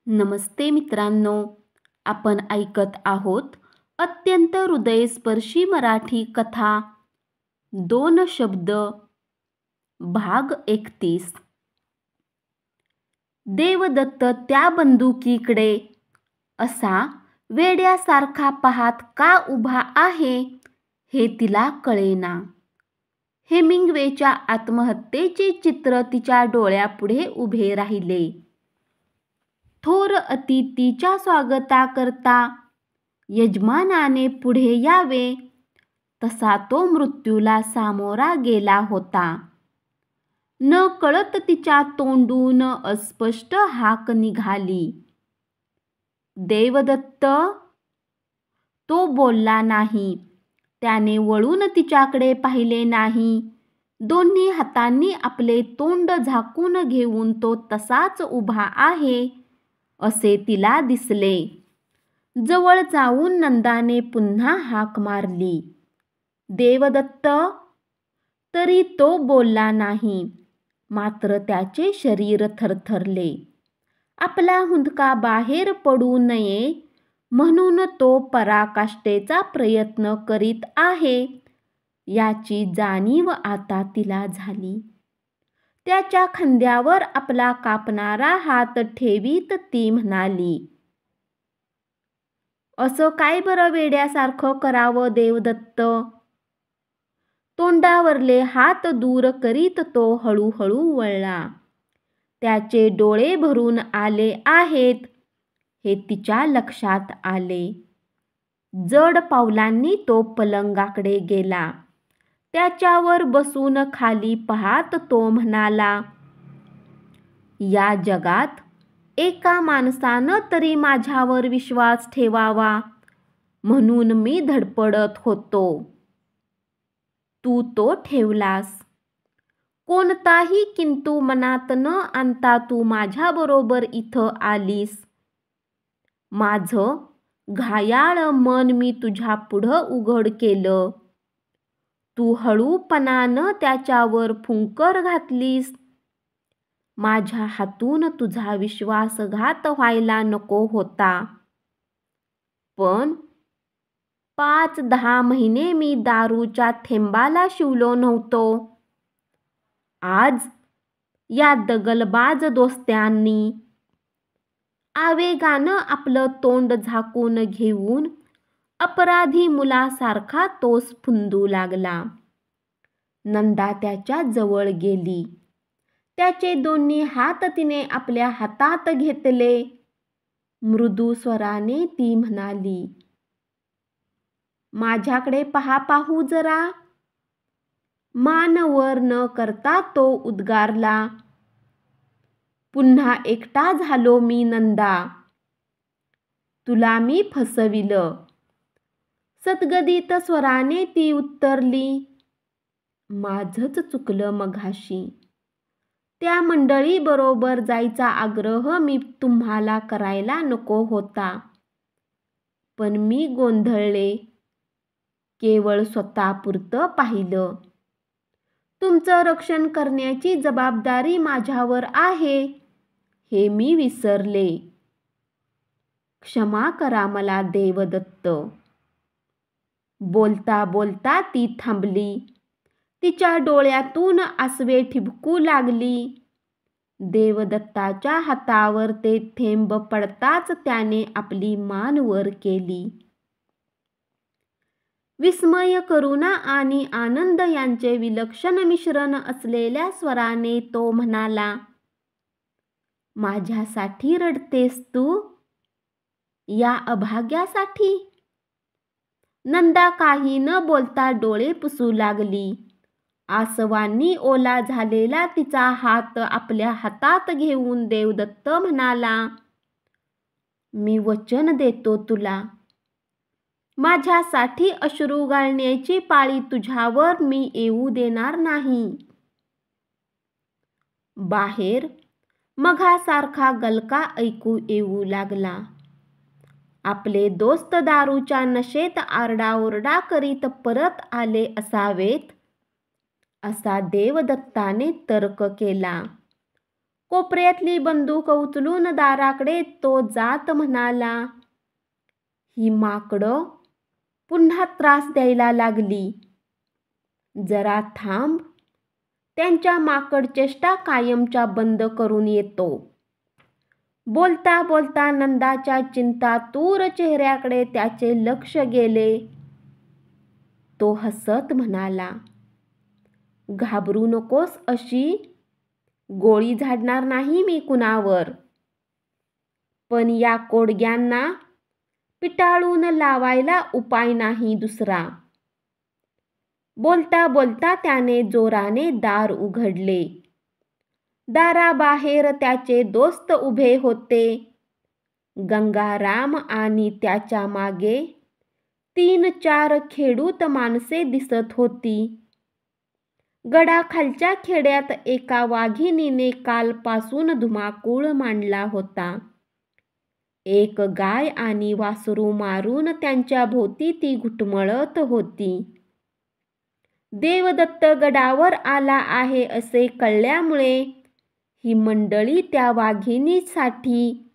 नमस्ते मित्रांनो, आपण ऐकत आहोत अत्यंत हृदयस्पर्शी मराठी कथा 2 शब्द भाग 31. देवदत्त त्या बंदुकीकडे असा वेड्यासारखा पाहत का उभा आहे हे तिला कळेना. हेमिंग्वेच्या आत्महत्येचे चित्र तिच्या डोळ्यापुढे उभे राहिले. थोर अतिथीच्या स्वागताकरता यजमानाने पुढे यावे तसा तो मृत्यूला सामोरा गेला होता. न कळत तिच्या तोंडून अस्पष्ट हाक निघाली, देवदत्त. तो बोलला नाही. त्याने वळून तिच्याकडे पाहिले नाही. दोन्ही हातांनी आपले तोंड झाकून घेऊन तो तसाच उभा आहे असे तिला दिसले. जवळ जाऊन नंदाने पुन्हा हाक मारली, देवदत्त. तरी तो बोलला नाही. मात्र त्याचे शरीर थरथरले. आपला हुंदका बाहेर पडू नये म्हणून तो पराकाष्ठेचा प्रयत्न करीत आहे याची जाणीव आता तिला झाली. त्याच्या खांद्यावर आपला कापणारा हात ठेवीत ती म्हणाली, असं काय बरं वेड्यासारखं करावं देवदत्त. तोंडावरले हात दूर करीत तो हळूहळू वळला. त्याचे डोळे भरून आले आहेत हे तिच्या लक्षात आले. जड पावलांनी तो पलंगाकडे गेला. त्याच्यावर बसून खाली पाहत तो म्हणाला, या जगात एका माणसानं तरी माझ्यावर विश्वास ठेवावा म्हणून मी धडपडत होतो. तू तो ठेवलास. कोणताही किंतु मनात न आणता तू माझ्याबरोबर इथं आलीस. माझं घायाळ मन मी तुझ्या पुढं उघड केलं. तू हळूपणानं त्याच्यावर फुंकर घातलीस. माझ्या हातून तुझा विश्वासघात व्हायला नको होता. पण 5-10 महिने मी दारूच्या थेंबाला शिवलो नव्हतो. आज या दगलबाज दोस्त्यांनी आवेगानं आपलं तोंड झाकून घेऊन अपराधी मुलासारखा तोच फुंदू लागला. नंदा त्याच्या जवळ गेली. त्याचे दोन्ही हात तिने आपल्या हातात घेतले. मृदू स्वराने ती म्हणाली, माझ्याकडे पाहू जरा. मान वर न करता तो उद्गारला, पुन्हा एकटा झालो मी नंदा. तुला मी फसविलं. सद्गदित स्वराने ती उत्तरली, माझंच चुकलं मघाशी. त्या मंडळी बरोबर जायचा आग्रह मी तुम्हाला करायला नको होता. पण मी गोंधळले. केवळ स्वतःपुरतं पाहिलं. तुमचं रक्षण करण्याची जबाबदारी माझ्यावर आहे हे मी विसरले. क्षमा करा मला देवदत्त. बोलता बोलता ती थांबली. तिच्या डोळ्यातून आसवे ठिबकू लागली. देवदत्ताच्या हातावर ते थेंब पडताच त्याने आपली मान वर केली. विस्मय, करुणा आणि आनंद यांचे विलक्षण मिश्रण असलेल्या स्वराने तो म्हणाला, माझ्यासाठी रडतेस तू? या अभाग्यासाठी? नंदा काही न बोलता डोळे पुसू लागली. आसवांनी ओला झालेला तिचा हात आपल्या हातात घेऊन देवदत्त म्हणाला, मी वचन देतो तुला. माझ्यासाठी अश्रू गाळण्याची पाळी तुझ्यावर मी येऊ देणार नाही. बाहेर मघासारखा गलका ऐकू येऊ लागला. आपले दोस्त दारूच्या नशेत आरडाओरडा करीत परत आले असावेत असा देवदत्ताने तर्क केला. कोपऱ्यातली बंदूक उचलून दाराकडे तो जात म्हणाला, ही माकडं पुन्हा त्रास द्यायला लागली. जरा थांब, त्यांच्या माकडचेष्टा कायमच्या बंद करून येतो. बोलता बोलता नंदाच्या चिंतातूर चेहऱ्याकडे त्याचे लक्ष गेले. तो हसत म्हणाला, घाबरू नकोस, अशी गोळी झाडणार नाही मी कुणावर, पण या कोडग्यांना पिटाळून लावायला उपाय नाही दुसरा. बोलता बोलता त्याने जोराने दार उघडले. दाराबाहेर त्याचे दोस्त उभे होते. गंगाराम आणि त्याच्या मागे 3-4 खेडूत माणसे दिसत होती. गडाखालच्या खेड्यात एका वाघिणीने कालपासून धुमाकूळ मांडला होता. एक गाय आणि वासरू मारून त्यांच्या भोवती ती घुटमळत होती. देवदत्त गडावर आला आहे असे कळल्यामुळे ही मंडळी त्या वाघिणीसाठी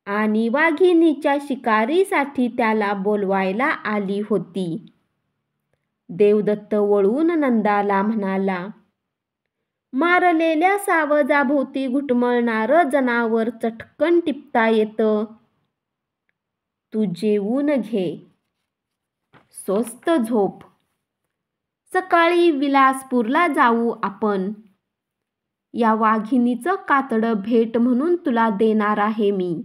आणि वाघिणीच्या शिकारीसाठी त्याला बोलवायला आली होती. देवदत्त वळून नंदाला म्हणाला, मारलेल्या सावजाभोवती घुटमळणारं जनावर चटकन टिपता येतं. तू जेवून घे, स्वस्त झोप. सकाळी विलासपूरला जाऊ आपण. या वाघिणीचं कातडं भेट म्हणून तुला देणार आहे मी.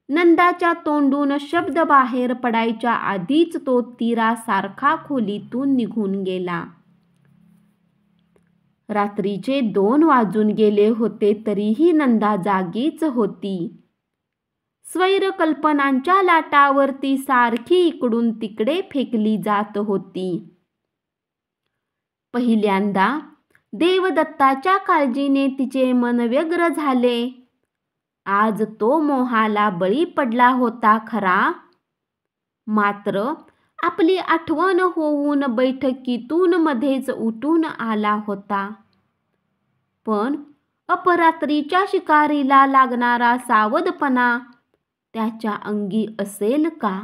नंदाच्या तोंडून शब्द बाहेर पडायच्या आधीच तो तीरासारखा खोलीतून निघून गेला. रात्रीचे 2 वाजून गेले होते तरीही नंदा जागीच होती. स्वैर कल्पनांच्या लाटावरती सारखी इकडून तिकडे फेकली जात होती. पहिल्यांदा देवदत्ताच्या काळजीने तिचे मन व्यग्र झाले. आज तो मोहाला बळी पडला होता खरा, मात्र आपली आठवण होऊन बैठकीतून मध्येच उठून आला होता. पण अपरात्रीच्या शिकारीला लागणारा सावधपणा त्याच्या अंगी असेल का?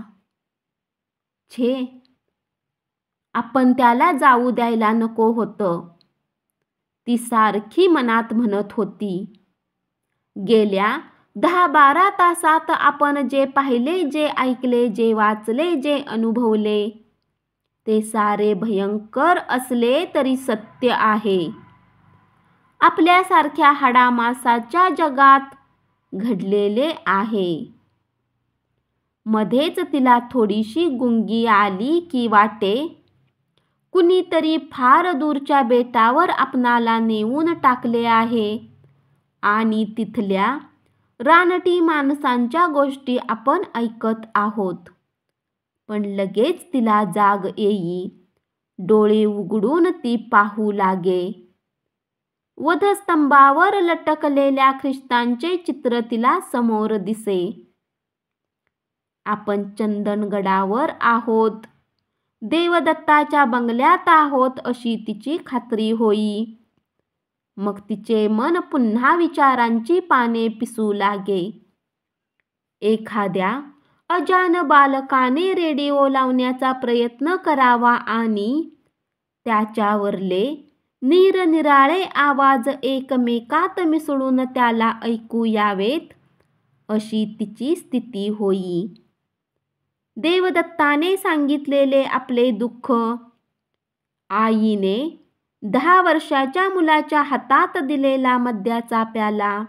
छे, आपण त्याला जाऊ द्यायला नको होतं, ती सारखी मनात म्हणत होती. गेल्या 10-12 तासात आपण जे पाहिले, जे ऐकले, जे वाचले, जे अनुभवले, ते सारे भयंकर असले तरी सत्य आहे. आपल्यासारख्या हाडामासाच्या जगात घडलेले आहे. मध्येच तिला थोडीशी गुंगी आली की वाटे, कुणीतरी फार दूरच्या बेटावर आपणाला नेऊन टाकले आहे आणि तिथल्या रानटी माणसांच्या गोष्टी आपण ऐकत आहोत. पण लगेच तिला जाग येई. डोळे उघडून ती पाहू लागे. वधस्तंभावर लटकलेल्या ख्रिस्तांचे चित्र तिला समोर दिसे. आपण चंदनगडावर आहोत, देवदत्ताच्या बंगल्यात आहोत अशी तिची खात्री होई. मग तिचे मन पुन्हा विचारांची पाने पिसू लागे. एखाद्या अजान बालकाने रेडिओ लावण्याचा प्रयत्न करावा आणि त्याच्यावरले निरनिराळे आवाज एकमेकात मिसळून त्याला ऐकू यावेत अशी तिची स्थिती होई. देवदत्ताने सांगितलेले आपले दुःख, आईने 10 वर्षाच्या मुलाच्या हातात दिलेला मद्याचा प्याला,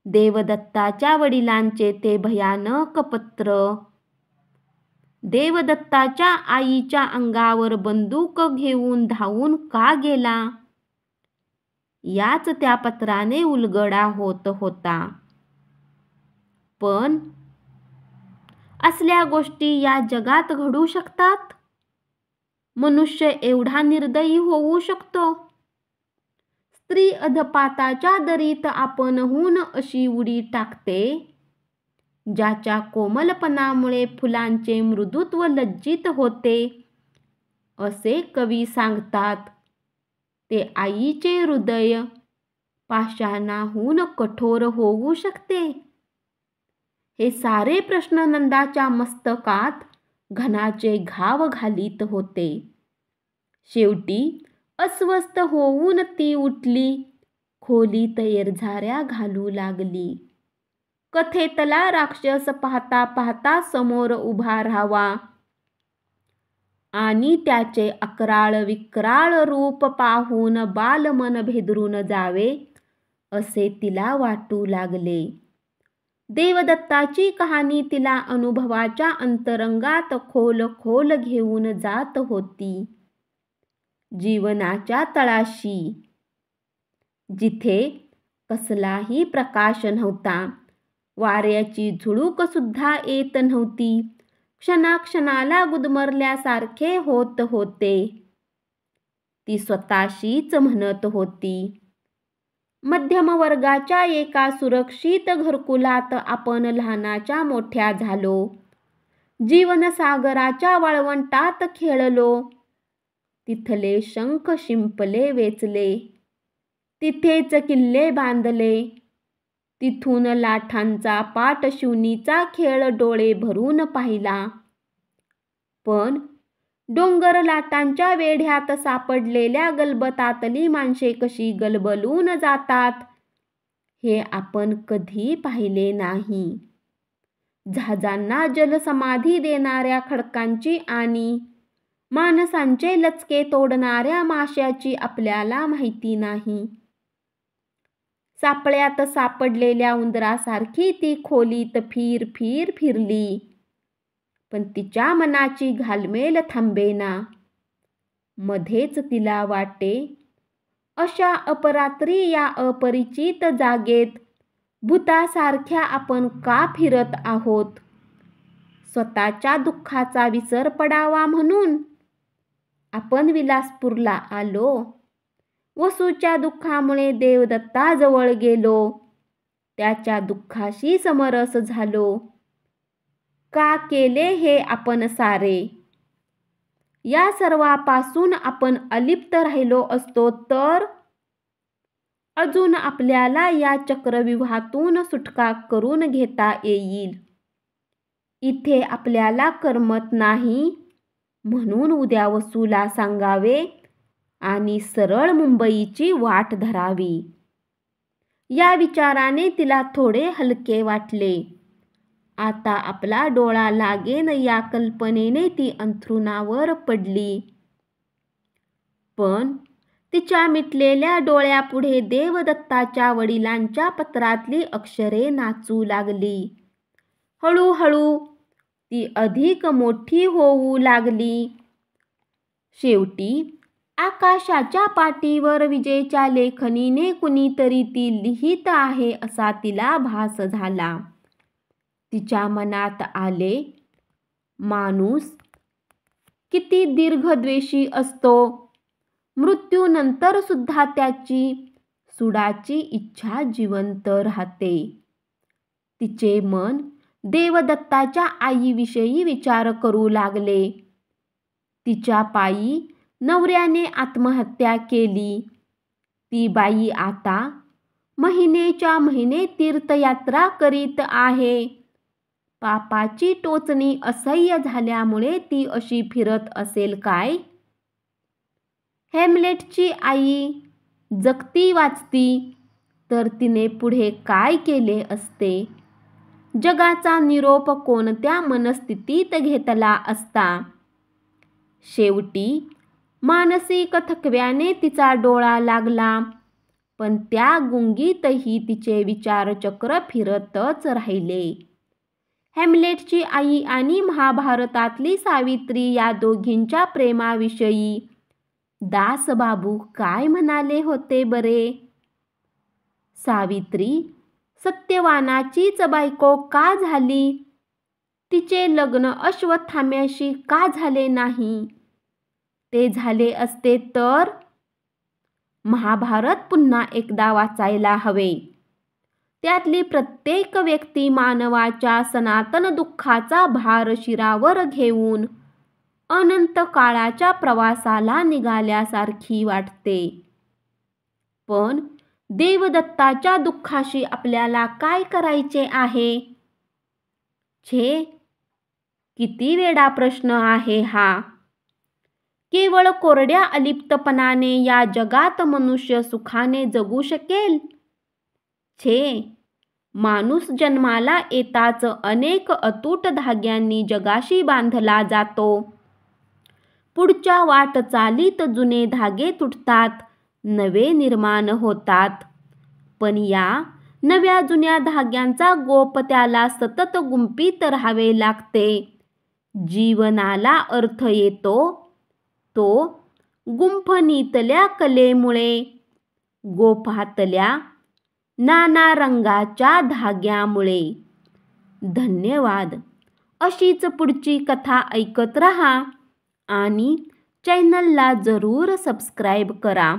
देवदत्ताच्या वडिलांचे ते भयानक पत्र, देवदत्ताच्या आईच्या अंगावर बंदूक घेऊन धावून का गेला, याच त्या पत्राने उलगडा होत होता. पण असल्या गोष्टी या जगात घडू शकतात? मनुष्य एवढा निर्दयी होऊ शकतो? स्त्री अधपाताच्या दरीत आपणहून अशी उडी टाकते, ज्याच्या कोमलपणामुळे फुलांचे मृदुत्व लज्जित होते, असे कवी सांगतात. ते आईचे हृदय पाषाणाहून कठोर होऊ शकते? हे सारे प्रश्न नंदाच्या मस्तकात घणाचे घाव घालीत होते. शेवटी अस्वस्थ होऊन ती उठली, खोलीत येरझाऱ्या घालू लागली. कथेतला राक्षस पाहता पाहता समोर उभा राहावा आणि त्याचे अकराळ विक्राळ रूप पाहून बालमन भेदरून जावे असे तिला वाटू लागले. देवदत्ताची कहाणी तिला अनुभवाच्या अंतरंगात खोल खोल घेऊन जात होती. जीवनाच्या तळाशी, जिथे कसलाही प्रकाश नव्हता, वाऱ्याची झुळूक सुद्धा येत नव्हती, क्षणाक्षणाला गुदमरल्यासारखे होत होते. ती स्वतःशीच म्हणत होती, मध्यम वर्गाच्या एका सुरक्षित घरकुलात आपण लहानाच्या मोठ्या झालो. जीवनसागराच्या वाळवंटात खेळलो. तिथले शंख शिंपले वेचले. तिथेच किल्ले बांधले. तिथून लाठांचा पाठशिवणीचा खेळ डोळे भरून पाहिला. पण डोंगर लाटांच्या वेढ्यात सापडलेल्या गलबतातली माणसे कशी गलबलून जातात हे आपण कधी पाहिले नाही. जहाजांना जलसमाधी देणाऱ्या खडकांची आणि माणसांचे लचके तोडणाऱ्या माशाची आपल्याला माहिती नाही. सापळ्यात सापडलेल्या उंदरासारखी ती खोलीत फिरली. पण तिच्या मनाची घालमेल थांबेना. मध्येच तिला वाटे, अशा अपरात्री या अपरिचित जागेत भूतासारख्या आपण का फिरत आहोत? स्वतःच्या दुःखाचा विसर पडावा म्हणून आपण विलासपूरला आलो. वसूच्या दुःखामुळे देवदत्ताजवळ गेलो. त्याच्या दुःखाशी समरस झालो. का केले हे आपण सारे? या सर्वापासून आपण अलिप्त राहिलो असतो तर अजून आपल्याला या चक्रव्यूहातून सुटका करून घेता येईल. इथे आपल्याला करमत नाही म्हणून उद्या वसूला सांगावे आणि सरळ मुंबईची वाट धरावी. या विचाराने तिला थोडे हलके वाटले. आता आपला डोळा लागेन या कल्पनेने ती अंथरुणावर पडली. पण तिच्या मिटलेल्या डोळ्यापुढे देवदत्ताच्या वडिलांच्या पत्रातली अक्षरे नाचू लागली. हळूहळू ती अधिक मोठी होऊ लागली. शेवटी आकाशाच्या पाटीवर विजेच्या लेखणीने कुणीतरी ती लिहित आहे असा तिला भास झाला. तिच्या मनात आले, माणूस किती दीर्घद्वेषी असतो. मृत्यूनंतर सुद्धा त्याची सुडाची इच्छा जिवंत राहते. तिचे मन देवदत्ताच्या आईविषयी विचार करू लागले. तिच्या पायी नवऱ्याने आत्महत्या केली. ती बाई आता महिनेच्या महिने तीर्थयात्रा करीत आहे. पापाची टोचणी असह्य झाल्यामुळे ती अशी फिरत असेल काय? हॅम्लेटची आई जगती वाचती तर तिने पुढे काय केले असते? जगाचा निरोप कोणत्या मनस्थितीत घेतला असता? शेवटी मानसिक थकव्याने तिचा डोळा लागला. पण त्या गुंगीतही तिचे विचारचक्र फिरतच राहिले. हॅम्लेटची आई आणि महाभारतातली सावित्री या दोघींच्या प्रेमाविषयी दासबाबू काय म्हणाले होते बरे? सावित्री सत्यवानाचीच बायको का झाली? तिचे लग्न अश्वत्थाम्याशी का झाले नाही? ते झाले असते तर महाभारत पुन्हा एकदा वाचायला हवे. त्यातली प्रत्येक व्यक्ती मानवाच्या सनातन दुःखाचा भार शिरावर घेऊन अनंत काळाच्या प्रवासाला निघाल्यासारखी वाटते. पण देवदत्ताच्या दुःखाशी आपल्याला काय करायचे आहे? छे, किती वेडा प्रश्न आहे हा. केवळ कोरड्या अलिप्तपणाने या जगात मनुष्य सुखाने जगू शकेल? छे, माणूस जन्माला येताच अनेक अतूट धाग्यांनी जगाशी बांधला जातो. पुढच्या वाटचालीत जुने धागे तुटतात, नवे निर्माण होतात. पण या नव्या जुन्या धाग्यांचा गोप त्याला सतत गुंफीत राहावे लागते. जीवनाला अर्थ येतो तो गुंफणीतल्या कलेमुळे, गोफातल्या नाना रंगाच्या धाग्यामुळे. धन्यवाद. अशीच पुढची कथा ऐकत रहा आणि चॅनलला जरूर सबस्क्राईब करा.